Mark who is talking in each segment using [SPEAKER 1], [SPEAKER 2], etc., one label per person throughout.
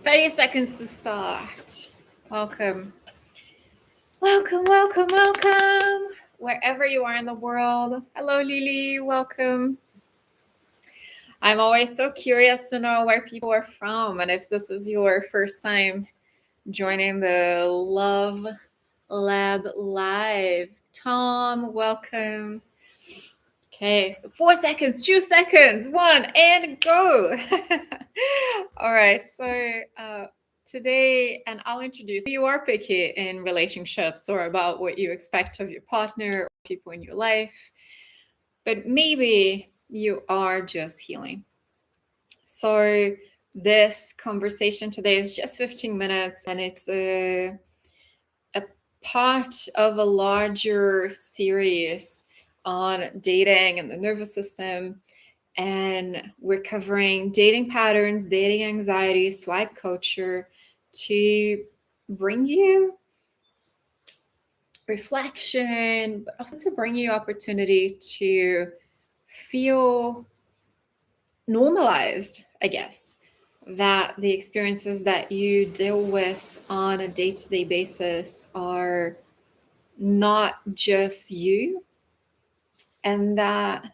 [SPEAKER 1] 30 seconds to start. Welcome. Welcome, welcome, welcome. Wherever you are in the world. Hello, Lily. Welcome. I'm always so curious to know where people are from and if this is your first time joining the Love Lab Live. Tom, welcome. Okay, so 4 seconds, 2 seconds, 1, and go. All right, so today, and I'll introduce you are picky in relationships or about what you expect of your partner or people in your life, but maybe you are just healing. So this conversation today is just 15 minutes, and it's a part of a larger series on dating and the nervous system. And we're covering dating patterns, dating anxiety, swipe culture to bring you reflection, but also to bring you opportunity to feel normalized, I guess, that the experiences that you deal with on a day-to-day basis are not just you, and that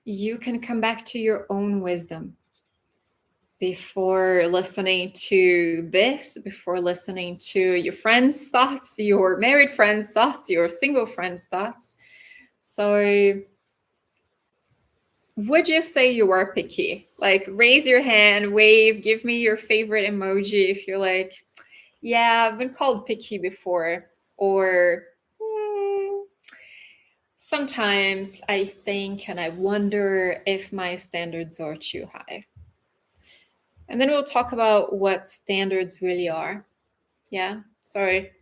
[SPEAKER 1] you can come back to your own wisdom before listening to this, before listening to your friends' thoughts, your married friends' thoughts, your single friends' thoughts. So would you say you are picky? Like, raise your hand, wave, give me your favorite emoji if you're like, yeah, I've been called picky before. Or sometimes I think and I wonder if my standards are too high. And then we'll talk about what standards really are. Yeah, sorry.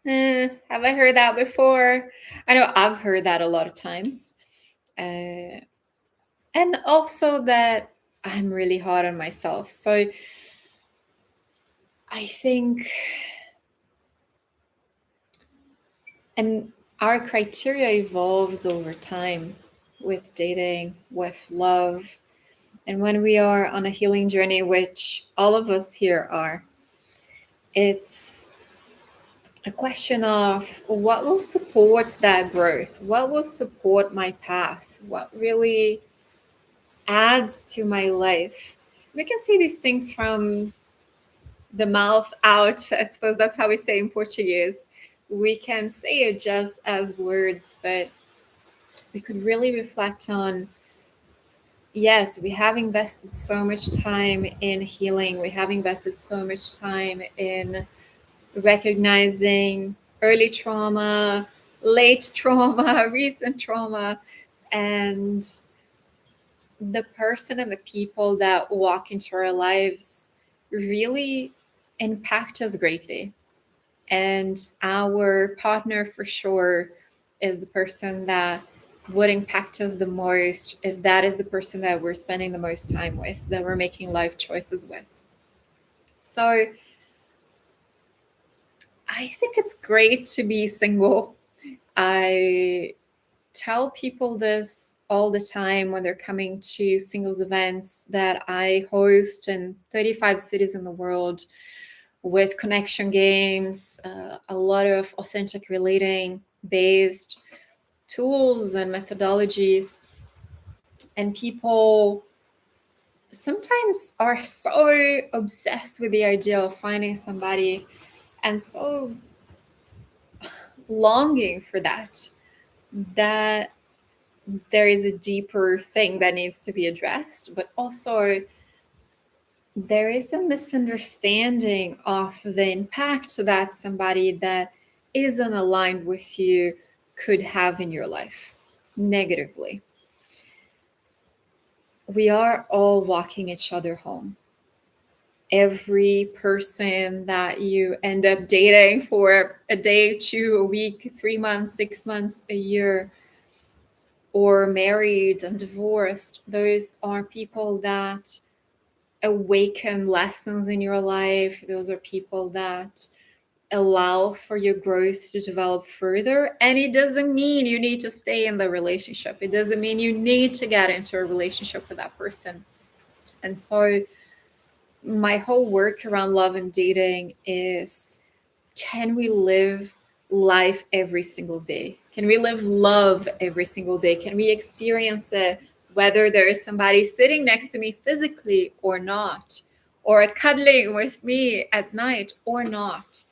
[SPEAKER 1] Have I heard that before? I know I've heard that a lot of times. And also that I'm really hard on myself. So I think, and our criteria evolves over time with dating, with love. And when we are on a healing journey, which all of us here are, it's a question of what will support that growth, what will support my path, what really adds to my life. We can see these things from the mouth out. I suppose that's how we say in Portuguese. We can say it just as words, but we could really reflect on, yes, we have invested so much time in healing. We have invested so much time in recognizing early trauma, late trauma, recent trauma, and the person and the people that walk into our lives really impact us greatly. And our partner, for sure, is the person that would impact us the most if that is the person that we're spending the most time with, that we're making life choices with. So I think it's great to be single. I tell people this all the time when they're coming to singles events that I host in 35 cities in the world, with connection games, a lot of authentic relating based tools and methodologies. And people sometimes are so obsessed with the idea of finding somebody and so longing for that there is a deeper thing that needs to be addressed, but also there is a misunderstanding of the impact that somebody that isn't aligned with you could have in your life negatively. We are all walking each other home. Every person that you end up dating for a day, 2, a week, 3 months, 6 months, a year, or married and divorced, those are people that awaken lessons in your life. Those are people that allow for your growth to develop further. And it doesn't mean you need to stay in the relationship. It doesn't mean you need to get into a relationship with that person. And so my whole work around love and dating is, can we live life every single day? Can we live love every single day? Can we experience it whether there is somebody sitting next to me physically or not, or cuddling with me at night or not?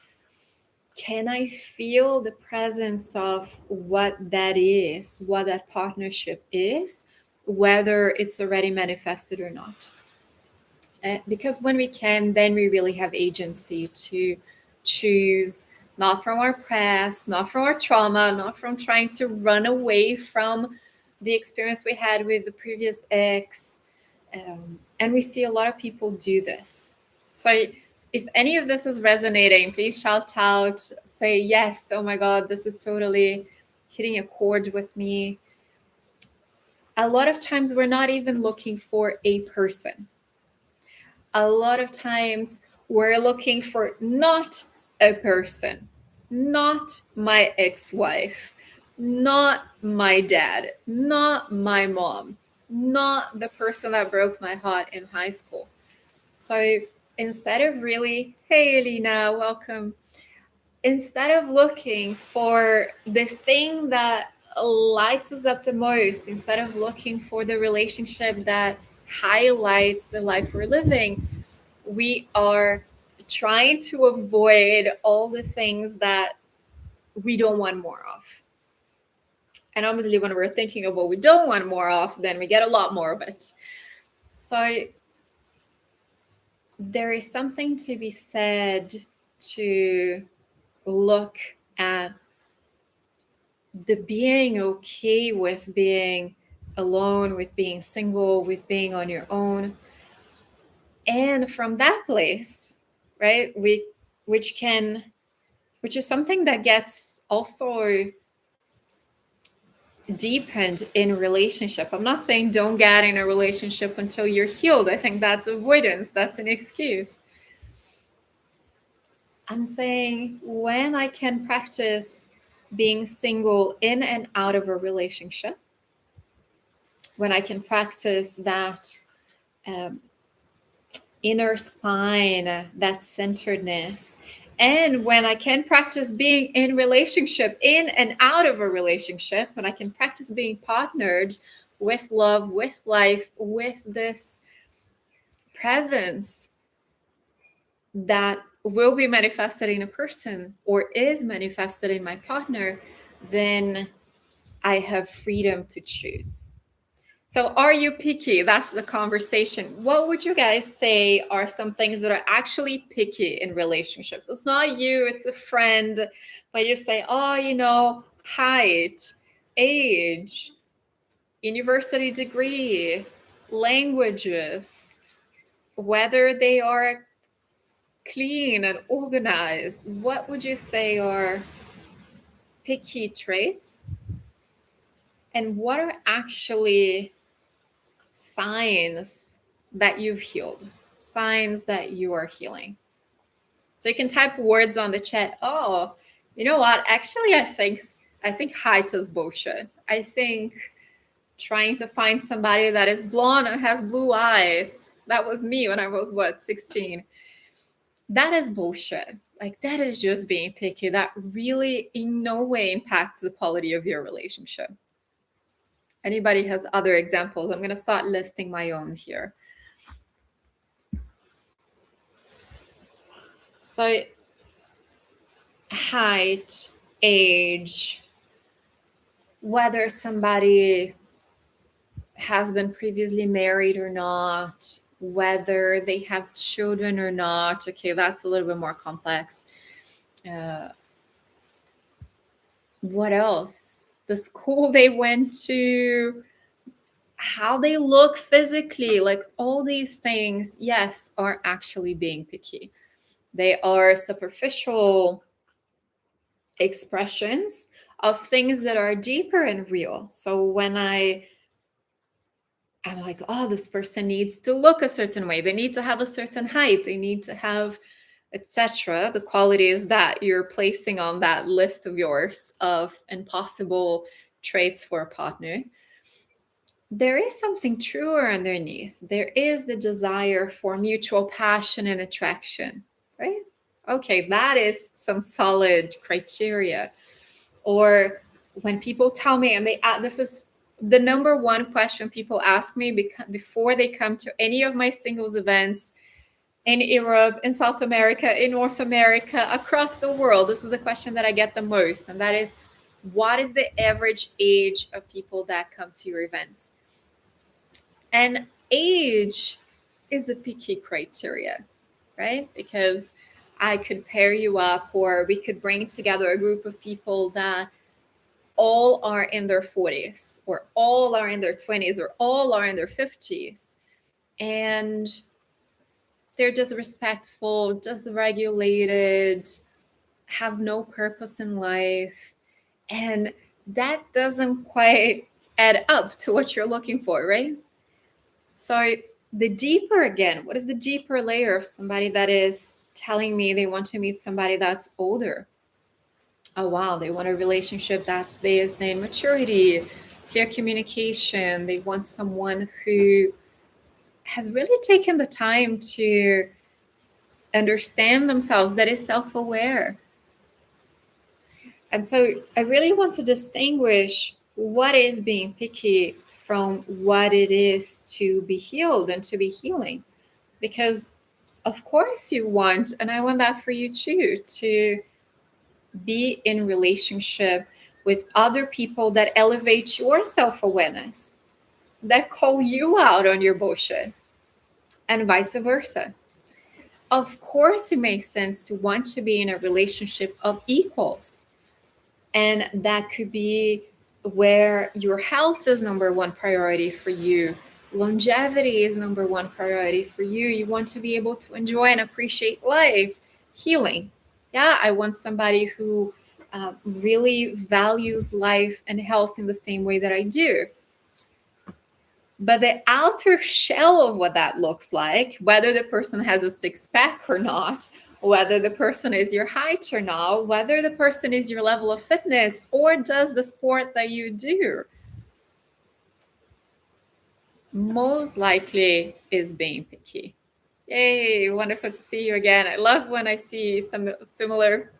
[SPEAKER 1] Can I feel the presence of what that is, what that partnership is, whether it's already manifested or not? Because when we can, then we really have agency to choose, not from our past, not from our trauma, not from trying to run away from the experience we had with the previous ex. And we see a lot of people do this. So if any of this is resonating, please shout out, say yes, oh my God, this is totally hitting a chord with me. A lot of times we're not even looking for a person. A lot of times we're looking for not a person, not my ex-wife, not my dad, not my mom, not the person that broke my heart in high school. So instead of really, hey Elena, welcome, instead of looking for the thing that lights us up the most, instead of looking for the relationship that highlights the life we're living, we are trying to avoid all the things that we don't want more of. And obviously, when we're thinking of what we don't want more of, then we get a lot more of it. So there is something to be said to look at the being okay with being alone, with being single, with being on your own. And from that place, right, which is something that gets also deepened in relationship. I'm not saying don't get in a relationship until you're healed. I think that's avoidance. That's an excuse. I'm saying when I can practice being single in and out of a relationship, when I can practice that inner spine, that centeredness, and when I can practice being in relationship, in and out of a relationship, when I can practice being partnered with love, with life, with this presence that will be manifested in a person or is manifested in my partner, then I have freedom to choose. So are you picky? That's the conversation. What would you guys say are some things that are actually picky in relationships? It's not you, it's a friend, but you say, oh, height, age, university degree, languages, whether they are clean and organized. What would you say are picky traits? And what are actually signs that you've healed, signs that you are healing? So you can type words on the chat. Oh, you know what? Actually, I think height is bullshit. I think trying to find somebody that is blonde and has blue eyes. That was me when I was 16. That is bullshit. Like, that is just being picky. That really in no way impacts the quality of your relationship. Anybody has other examples? I'm going to start listing my own here. So height, age, whether somebody has been previously married or not, whether they have children or not. Okay, that's a little bit more complex. What else? The school they went to, how they look physically, like all these things, yes, are actually being picky. They are superficial expressions of things that are deeper and real. So when I'm like, oh, this person needs to look a certain way, they need to have a certain height, they need to have, etc., the qualities that you're placing on that list of yours of impossible traits for a partner, there is something truer underneath. There is the desire for mutual passion and attraction, right? Okay, that is some solid criteria. Or when people tell me, and this is the number one question people ask me before they come to any of my singles events in Europe, in South America, in North America, across the world. This is a question that I get the most, and that is, what is the average age of people that come to your events? And age is a picky criteria, right? Because I could pair you up, or we could bring together a group of people that all are in their 40s, or all are in their 20s, or all are in their 50s. And they're disrespectful, dysregulated, have no purpose in life. And that doesn't quite add up to what you're looking for, right? So the deeper, again, what is the deeper layer of somebody that is telling me they want to meet somebody that's older? Oh, wow, they want a relationship that's based in maturity, clear communication. They want someone who has really taken the time to understand themselves, that is self-aware. And so I really want to distinguish what is being picky from what it is to be healed and to be healing. Because of course you want, and I want that for you too, to be in relationship with other people that elevate your self-awareness, that call you out on your bullshit, and vice versa. Of course it makes sense to want to be in a relationship of equals. And that could be where your health is number one priority for you. Longevity is number one priority for you. You want to be able to enjoy and appreciate life. Healing. Yeah, I want somebody who really values life and health in the same way that I do. But the outer shell of what that looks like, whether the person has a six pack or not, whether the person is your height or not, whether the person is your level of fitness or does the sport that you do, most likely is being picky. Yay, wonderful to see you again. I love when I see some familiar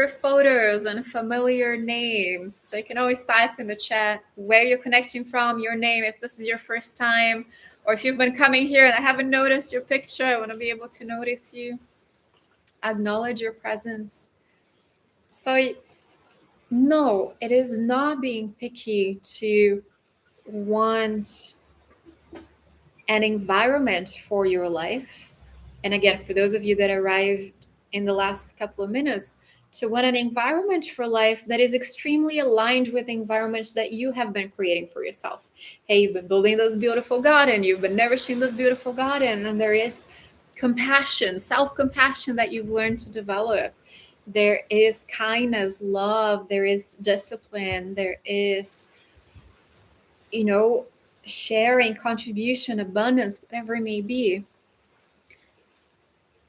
[SPEAKER 1] photos and familiar names. So you can always type in the chat where you're connecting from, your name, if this is your first time, or if you've been coming here and I haven't noticed your picture, I want to be able to notice you, acknowledge your presence. So no, it is not being picky to want an environment for your life. And again, for those of you that arrived in the last couple of minutes, to want an environment for life that is extremely aligned with the environments that you have been creating for yourself. Hey, you've been building this beautiful garden, you've been nourishing this beautiful garden, and there is compassion, self-compassion that you've learned to develop. There is kindness, love, there is discipline, there is, sharing, contribution, abundance, whatever it may be.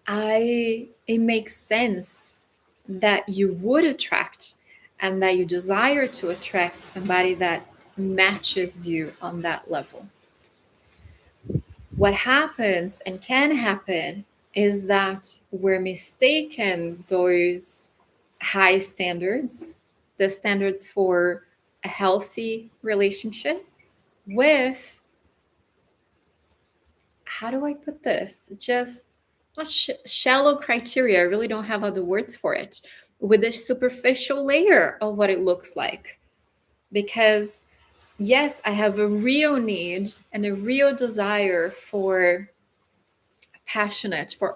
[SPEAKER 1] It makes sense that you would attract and that you desire to attract somebody that matches you on that level. What happens and can happen is that we're mistaken those high standards, the standards for a healthy relationship, with, how do I put this? Just not shallow criteria. I really don't have other words for it. With a superficial layer of what it looks like. Because yes, I have a real need and a real desire for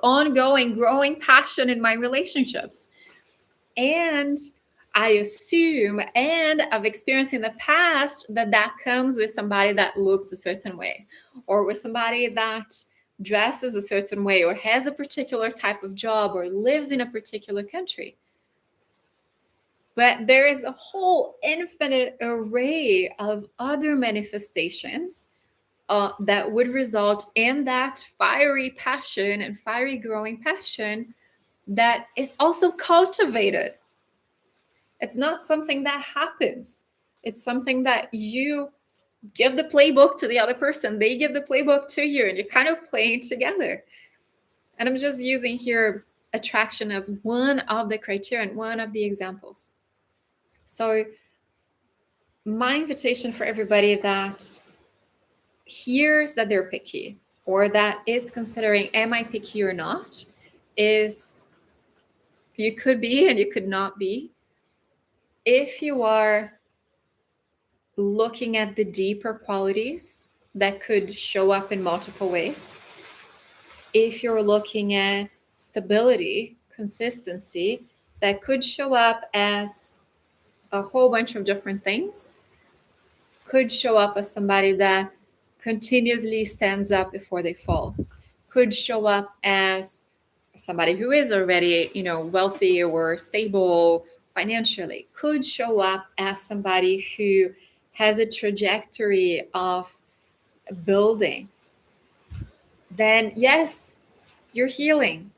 [SPEAKER 1] ongoing, growing passion in my relationships. And I assume, and I've experienced in the past, that comes with somebody that looks a certain way, or with somebody that dresses a certain way, or has a particular type of job, or lives in a particular country. But there is a whole infinite array of other manifestations that would result in that fiery passion and fiery growing passion that is also cultivated. It's not something that happens. It's something that you give the playbook to the other person, they give the playbook to you, and you're kind of playing together. And I'm just using here attraction as one of the criteria and one of the examples. So my invitation for everybody that hears that they're picky, or that is considering, am I picky or not, is you could be and you could not be. If you are looking at the deeper qualities that could show up in multiple ways, if you're looking at stability, consistency, that could show up as a whole bunch of different things, could show up as somebody that continuously stands up before they fall, could show up as somebody who is already, wealthy or stable financially, could show up as somebody who has a trajectory of building, then yes, you're healing.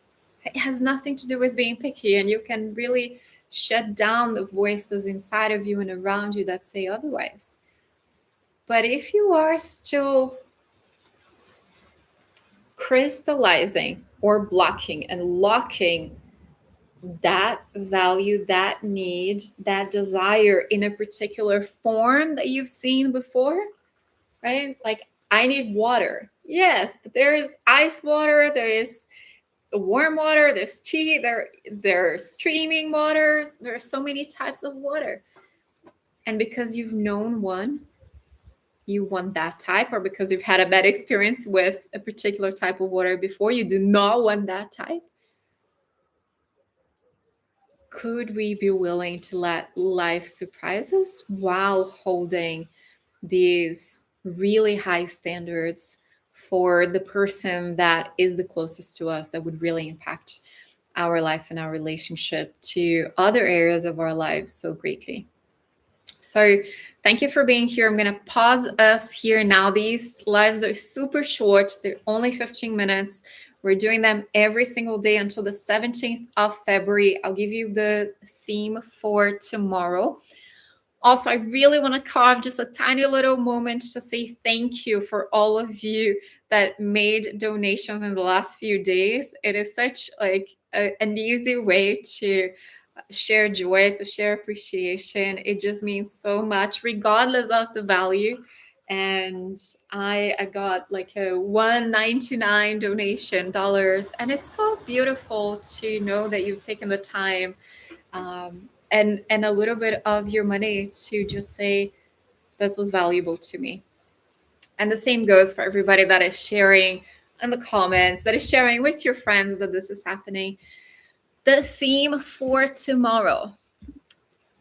[SPEAKER 1] It has nothing to do with being picky, and you can really shut down the voices inside of you and around you that say otherwise. But if you are still crystallizing or blocking and locking that value, that need, that desire in a particular form that you've seen before, right? Like, I need water. Yes, but there is ice water, there is warm water, there's tea, there's streaming waters, there are so many types of water. And because you've known one, you want that type, or because you've had a bad experience with a particular type of water before, you do not want that type. Could we be willing to let life surprise us while holding these really high standards for the person that is the closest to us, that would really impact our life and our relationship to other areas of our lives so greatly? So thank you for being here. I'm going to pause us here now. These lives are super short. They're only 15 minutes. We're doing them every single day until the 17th of February. I'll give you the theme for tomorrow. Also, I really want to carve just a tiny little moment to say thank you for all of you that made donations in the last few days. It is such like an easy way to share joy, to share appreciation. It just means so much, regardless of the value. And I got like a $1.99 donation dollars, and it's so beautiful to know that you've taken the time and a little bit of your money to just say, this was valuable to me. And the same goes for everybody that is sharing in the comments, that is sharing with your friends that this is happening. The theme for tomorrow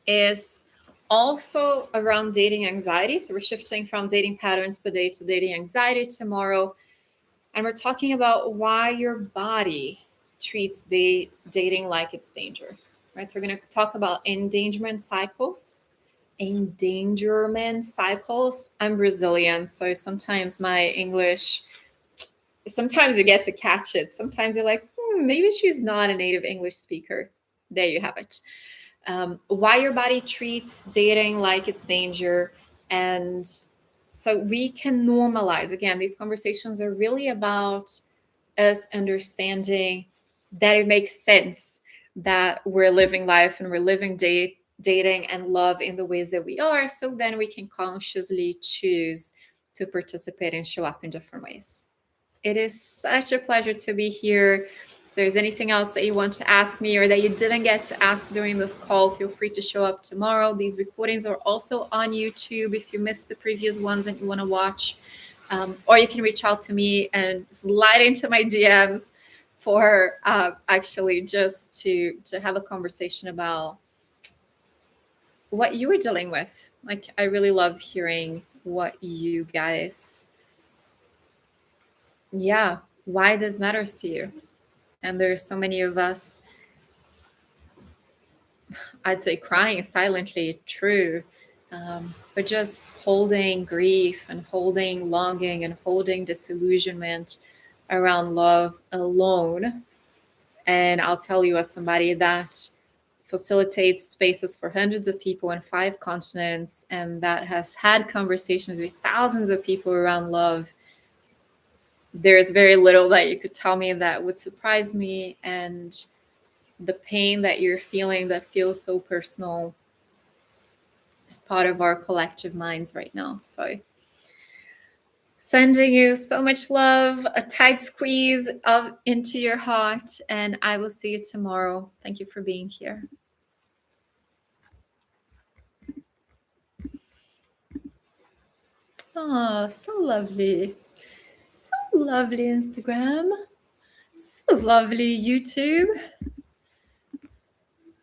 [SPEAKER 1] is also around dating anxiety. So we're shifting from dating patterns today to dating anxiety tomorrow. And we're talking about why your body treats dating like it's danger. Right? So we're going to talk about endangerment cycles. I'm Brazilian, so sometimes my English, sometimes you get to catch it. Sometimes you're like, maybe she's not a native English speaker. There you have it. Why your body treats dating like it's danger. And so we can normalize. Again, these conversations are really about us understanding that it makes sense that we're living life and we're living dating and love in the ways that we are. So then we can consciously choose to participate and show up in different ways. It is such a pleasure to be here. If there's anything else that you want to ask me or that you didn't get to ask during this call, feel free to show up tomorrow. These recordings are also on YouTube if you missed the previous ones and you want to watch. Or you can reach out to me and slide into my DMs for actually just to have a conversation about what you were dealing with. Like, I really love hearing what you guys, why this matters to you. And there's so many of us, I'd say crying silently, true, but just holding grief and holding longing and holding disillusionment around love alone. And I'll tell you, as somebody that facilitates spaces for hundreds of people in 5 continents, and that has had conversations with thousands of people around love, there's very little that you could tell me that would surprise me. And the pain that you're feeling that feels so personal is part of our collective minds right now. So sending you so much love, a tight squeeze of into your heart, and I will see you tomorrow. Thank you for being here. Oh, so lovely. So lovely, Instagram. So lovely, YouTube.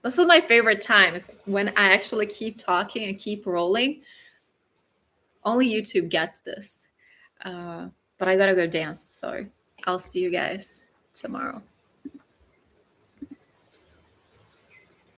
[SPEAKER 1] This is my favorite time. It's when I actually keep talking and keep rolling. Only YouTube gets this. But I gotta go dance, so I'll see you guys tomorrow.